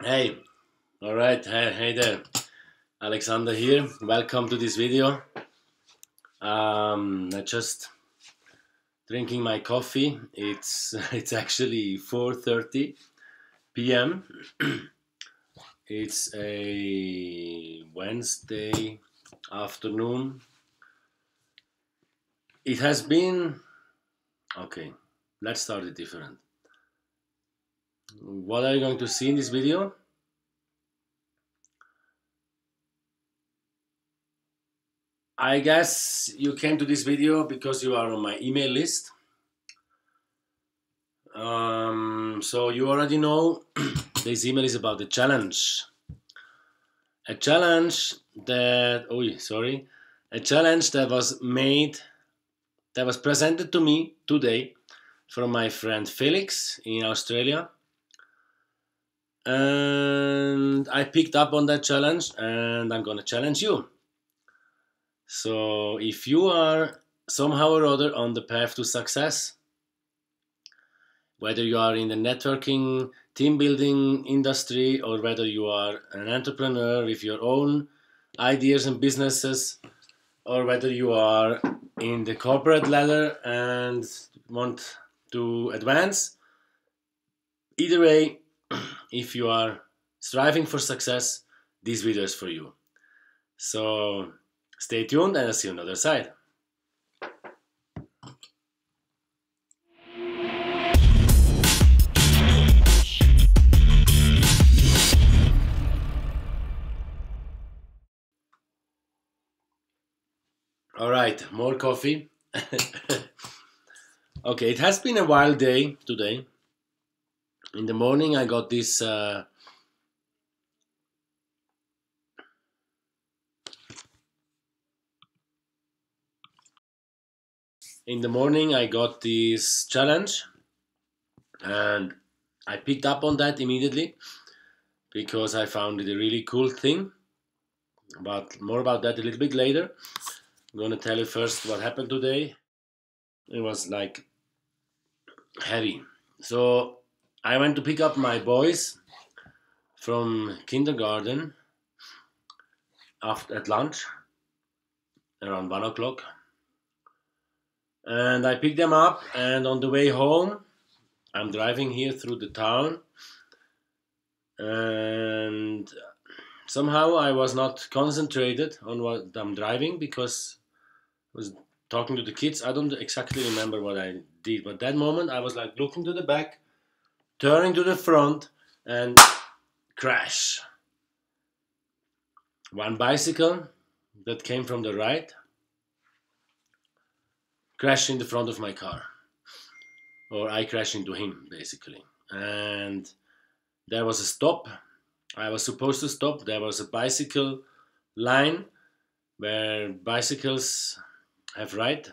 Hey, all right, hey there, Alexander here. Welcome to this video. I just drinking my coffee. It's actually 4:30 p.m. It's a Wednesday afternoon. It has been okay. Let's start it different. What are you going to see in this video? I guess you came to this video because you are on my email list. So you already know this email is about the challenge. A challenge that, a challenge that was made, that was presented to me today from my friend Felix in Australia. And I picked up on that challenge and I'm gonna challenge you. So if you are somehow or other on the path to success, whether you are in the networking, team building industry, or whether you are an entrepreneur with your own ideas and businesses, or whether you are in the corporate ladder and want to advance, either way, if you are striving for success, this video is for you. So stay tuned and I'll see you on the other side. All right, more coffee. Okay, it has been a wild day today. In the morning, I got this challenge, and I picked up on that immediately because I found it a really cool thing. But more about that a little bit later. I'm gonna tell you first what happened today. It was like heavy. So I went to pick up my boys from kindergarten at lunch around 1 o'clock, and I picked them up. And on the way home, I'm driving here through the town, and somehow I was not concentrated on what I'm driving because I was talking to the kids. I don't exactly remember what I did, but that moment I was like looking to the back, turning to the front, and crash. One bicycle that came from the right crashed in the front of my car, or I crashed into him basically. And there was a stop. I was supposed to stop. There was a bicycle line where bicycles have right.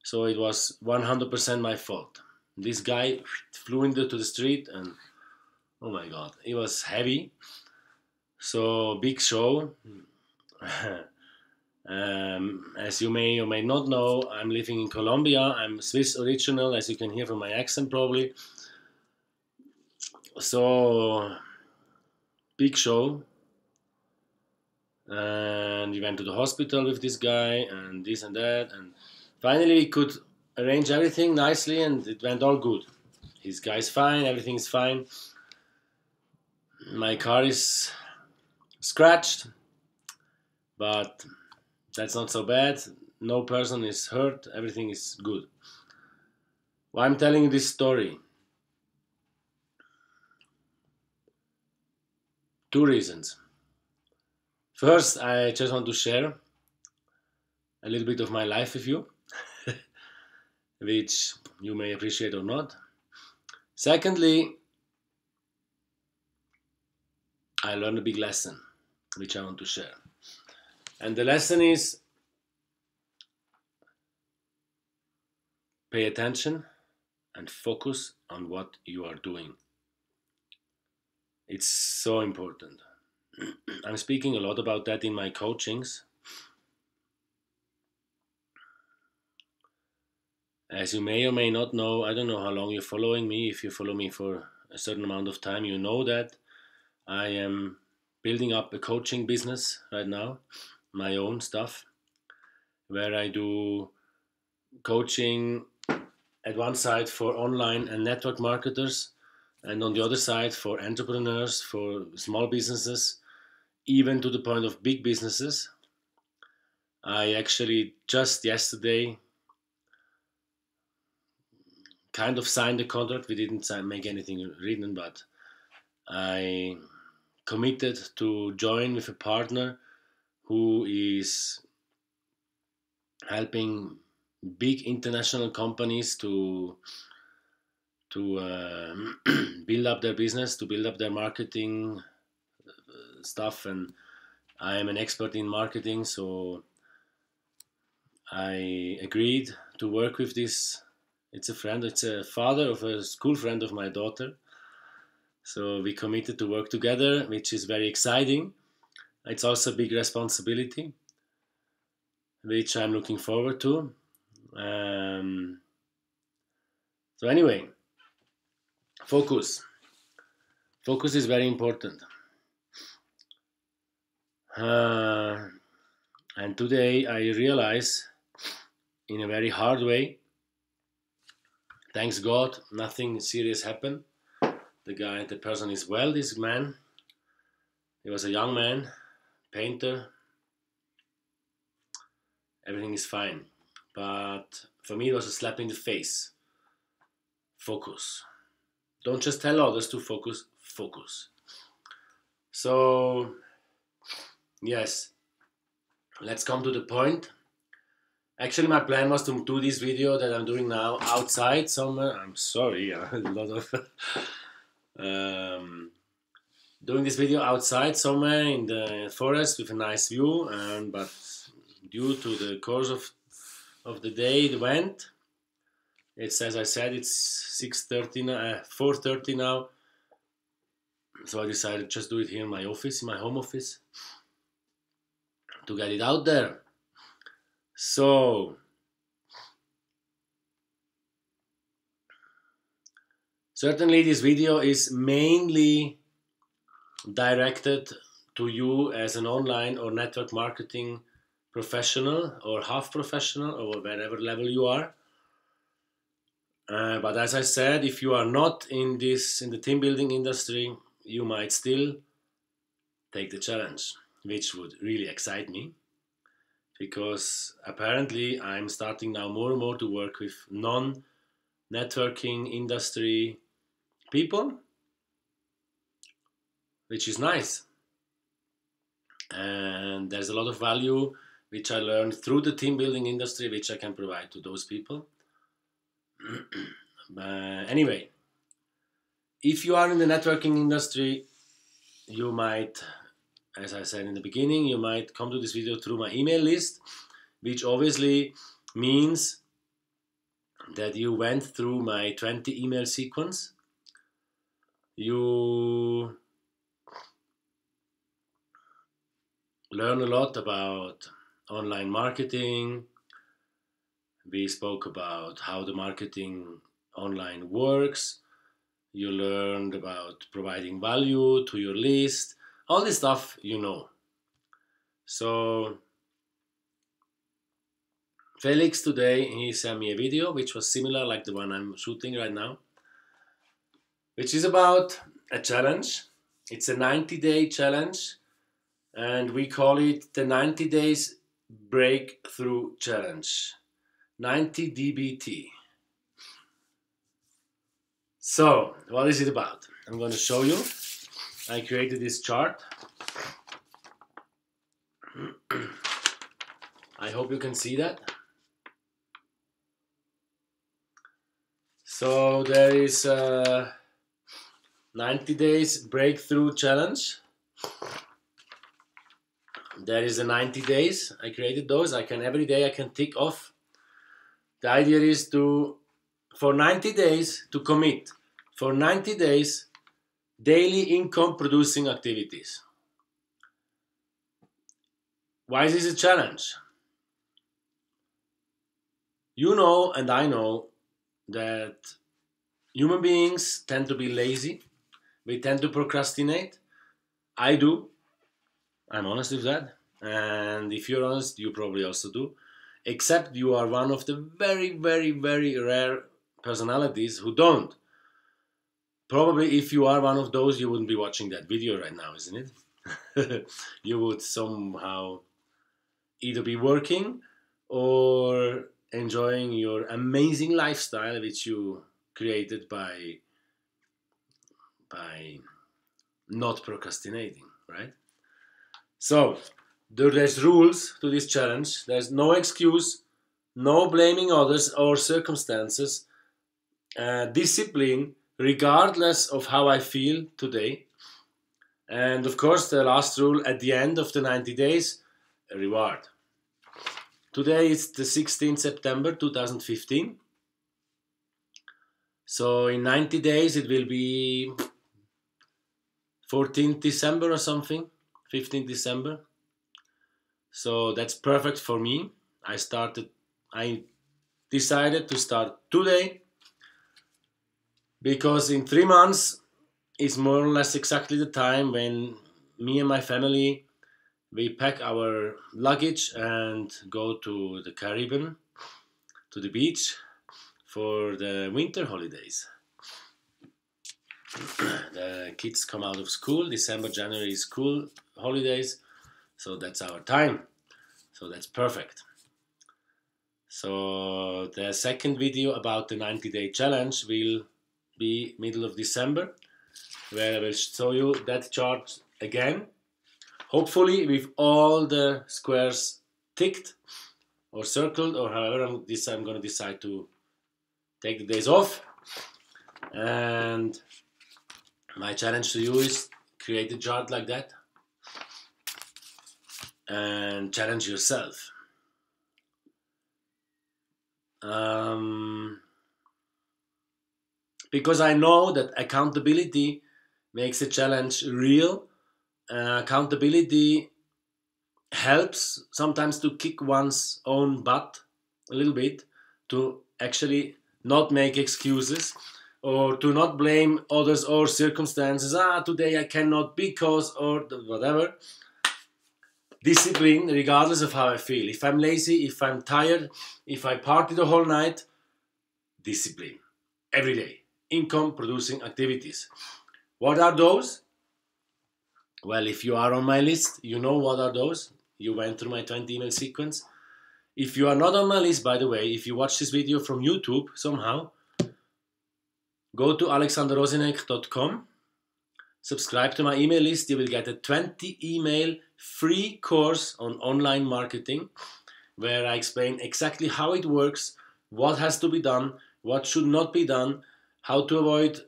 So it was 100% my fault. This guy flew into the street and oh my god, it was heavy. So big show. As you may or may not know, I'm living in Colombia. I'm Swiss original, as you can hear from my accent probably. So big show. And we went to the hospital with this guy and this and that, and finally we could arrange everything nicely and it went all good. His guy's fine, everything's fine. My car is scratched, but that's not so bad. No person is hurt, everything is good. Why I'm telling you this story? Two reasons. First, I just want to share a little bit of my life with you, which you may appreciate or not. Secondly, I learned a big lesson, which I want to share. And the lesson is pay attention and focus on what you are doing. It's so important. I'm speaking a lot about that in my coachings. As you may or may not know, I don't know how long you're following me. If you follow me for a certain amount of time, you know that I am building up a coaching business right now, my own stuff, where I do coaching at one side for online and network marketers, and on the other side for entrepreneurs, for small businesses, even to the point of big businesses. I actually just yesterday kind of signed a contract. We didn't make anything written, but I committed to join with a partner who is helping big international companies to build up their business, to build up their marketing stuff. And I am an expert in marketing, so I agreed to work with this. It's a father of a school friend of my daughter. So we committed to work together, which is very exciting. It's also a big responsibility, which I'm looking forward to. So anyway, focus. Focus is very important. And today I realize in a very hard way, thanks God, nothing serious happened. The person is well, this man. He was a young man, painter. Everything is fine. But for me, it was a slap in the face. Focus. Don't just tell others to focus, focus. So, yes, let's come to the point. Actually, my plan was to do this video that I'm doing now outside somewhere. I'm sorry, a lot of doing this video outside somewhere in the forest with a nice view, but due to the course of the day it went, it's, as I said, it's 6:30 now, 4:30 now, so I decided to just do it here in my office, in my home office, to get it out there. So certainly this video is mainly directed to you as an online or network marketing professional or half professional or wherever level you are. But as I said, if you are not in the team building industry, you might still take the challenge, which would really excite me, because apparently I'm starting now more and more to work with non-networking industry people, which is nice. And there's a lot of value which I learned through the team building industry, which I can provide to those people. Anyway, if you are in the networking industry, you might, as I said in the beginning, you might come to this video through my email list, which obviously means that you went through my 20 email sequence. You learn a lot about online marketing. We spoke about how the marketing online works. You learned about providing value to your list. All this stuff you know. So Felix today, he sent me a video which was similar like the one I'm shooting right now, which is about a challenge. It's a 90-day challenge, and we call it the 90 Days Breakthrough Challenge. 90 DBT. So, what is it about? I'm going to show you. I created this chart. I hope you can see that. So there is a 90 Days Breakthrough Challenge. There is a 90 days. I created those. Every day I can tick off. The idea is for 90 days to commit. For 90 days, daily income producing activities. Why is this a challenge? You know, and I know, that human beings tend to be lazy. We tend to procrastinate. I do. I'm honest with that. And if you're honest, you probably also do. Except you are one of the very, very, very rare personalities who don't. Probably if you are one of those, you wouldn't be watching that video right now, isn't it? You would somehow either be working or enjoying your amazing lifestyle which you created by not procrastinating, right? So there's rules to this challenge. There's no excuse, no blaming others or circumstances, discipline regardless of how I feel today, and of course the last rule at the end of the 90 days, a reward. Today is the 16th September 2015. So in 90 days it will be 14th December or something, 15th December. So that's perfect for me. I decided to start today because in 3 months is more or less exactly the time when me and my family, we pack our luggage and go to the Caribbean, to the beach for the winter holidays. The kids come out of school, December, January school holidays, so that's our time. So that's perfect. So the second video about the 90-day challenge will be middle of December, where I will show you that chart again, hopefully with all the squares ticked or circled, or however I'm going to decide to take the days off. And my challenge to you is create a chart like that and challenge yourself. Because I know that accountability makes a challenge real. Accountability helps sometimes to kick one's own butt a little bit, to actually not make excuses or to not blame others or circumstances. Today I cannot because, or whatever. Discipline regardless of how I feel. If I'm lazy, if I'm tired, if I party the whole night, discipline every day. Income producing activities. What are those? Well, if you are on my list, you know what are those. You went through my 20 email sequence. If you are not on my list, by the way, if you watch this video from YouTube somehow, go to alexanderrozinek.com, subscribe to my email list. You will get a 20 email free course on online marketing, where I explain exactly how it works, what has to be done, what should not be done, how to avoid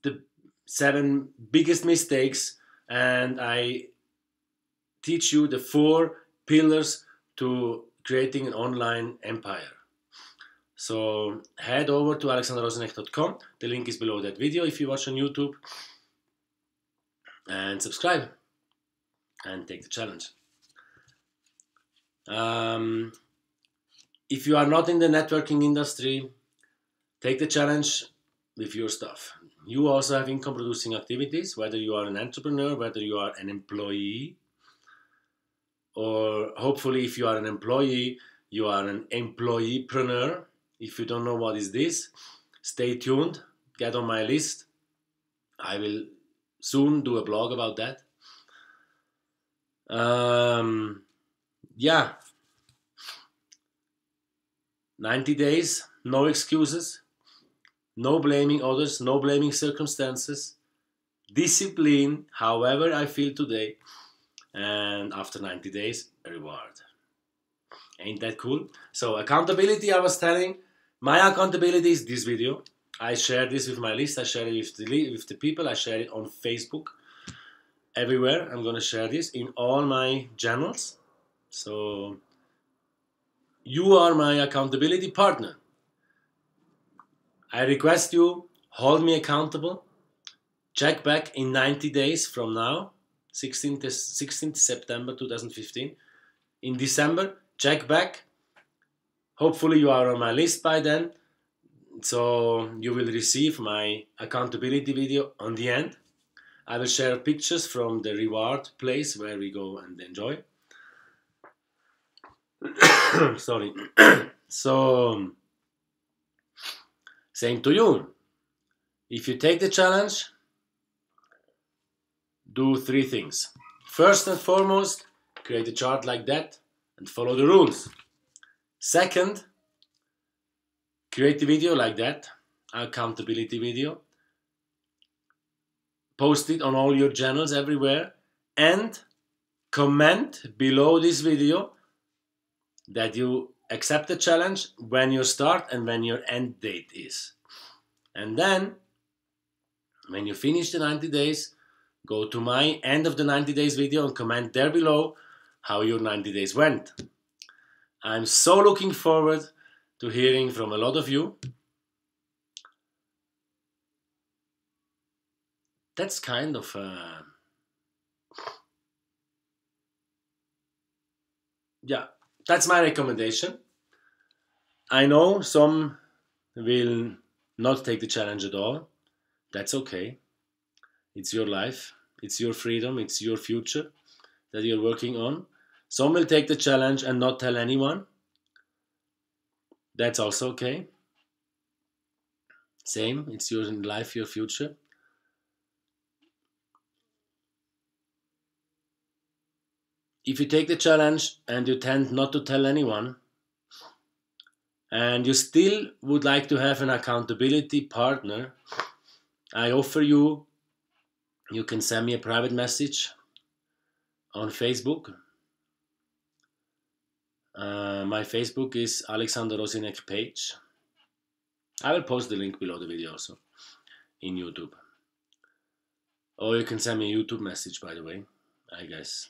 the 7 biggest mistakes, and I teach you the 4 pillars to creating an online empire. So head over to alexanderrozinek.com. The link is below that video if you watch on YouTube, and subscribe and take the challenge. If you are not in the networking industry, take the challenge with your stuff. You also have income producing activities, whether you are an entrepreneur, whether you are an employee, or hopefully if you are an employee, you are an employeepreneur. If you don't know what is this, stay tuned, get on my list. I will soon do a blog about that. Yeah, 90 days, no excuses, no blaming others, no blaming circumstances, discipline however I feel today, and after 90 days, a reward. Ain't that cool? So accountability, I was telling, my accountability is this video. I share this with my list, I share it with the people, I share it on Facebook, everywhere. I'm going to share this in all my channels. So you are my accountability partner. I request you, hold me accountable. Check back in 90 days from now, 16th September 2015. In December, check back. Hopefully you are on my list by then, so you will receive my accountability video on the end. I will share pictures from the reward place where we go and enjoy. Sorry. So, same to you. If you take the challenge, do 3 things. First and foremost, create a chart like that and follow the rules. Second, create a video like that, accountability video. Post it on all your channels everywhere and comment below this video that you accept the challenge, when your start and when your end date is. And then, when you finish the 90 days, go to my end of the 90 days video and comment there below how your 90 days went. I'm so looking forward to hearing from a lot of you. That's kind of yeah, that's my recommendation. I know some will not take the challenge at all. That's okay. It's your life, it's your freedom, it's your future that you're working on. Some will take the challenge and not tell anyone. That's also okay. Same, it's your life, your future. If you take the challenge and you tend not to tell anyone, and you still would like to have an accountability partner, I offer you can send me a private message on Facebook. My Facebook is Alexander Rozinek page. I will post the link below the video also in YouTube. Or you can send me a YouTube message, by the way, I guess.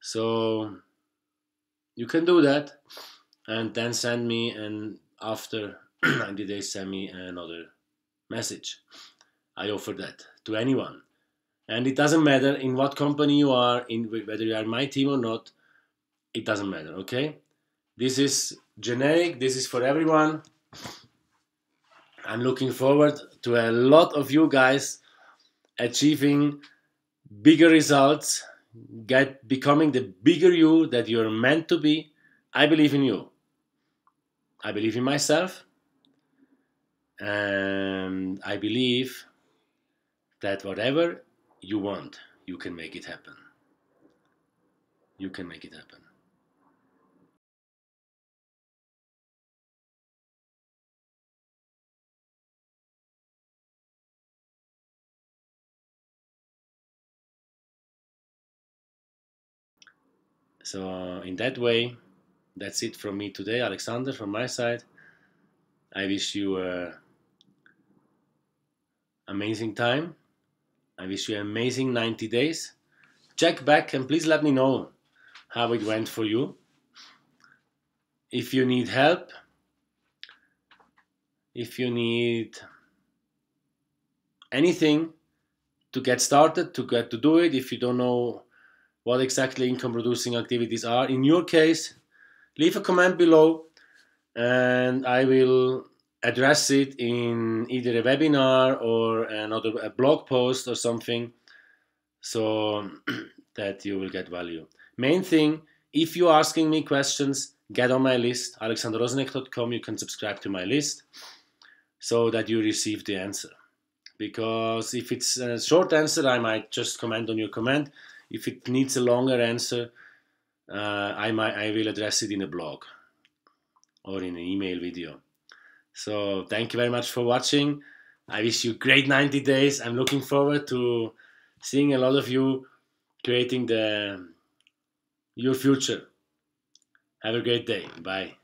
So you can do that and then send me, and after 90 days send me another message. I offer that to anyone. And it doesn't matter in what company you are, in whether you are in my team or not, it doesn't matter, okay? This is generic, this is for everyone. I'm looking forward to a lot of you guys achieving bigger results, becoming the bigger you that you're meant to be. I believe in you. I believe in myself. And I believe that whatever you want, you can make it happen. You can make it happen. So in that way, that's it from me today, Alexander, from my side. I wish you an amazing time. I wish you an amazing 90 days. Check back and please let me know how it went for you. If you need help, if you need anything to get started, to do it, if you don't know what exactly income producing activities are, in your case, leave a comment below and I will address it in either a webinar or a blog post or something, so that you will get value. Main thing, if you're asking me questions, get on my list, alexanderrozinek.com. You can subscribe to my list so that you receive the answer. Because if it's a short answer, I might just comment on your comment. If it needs a longer answer, I will address it in a blog or in an email video. So thank you very much for watching. I wish you great 90 days. I'm looking forward to seeing a lot of you creating your future. Have a great day. Bye.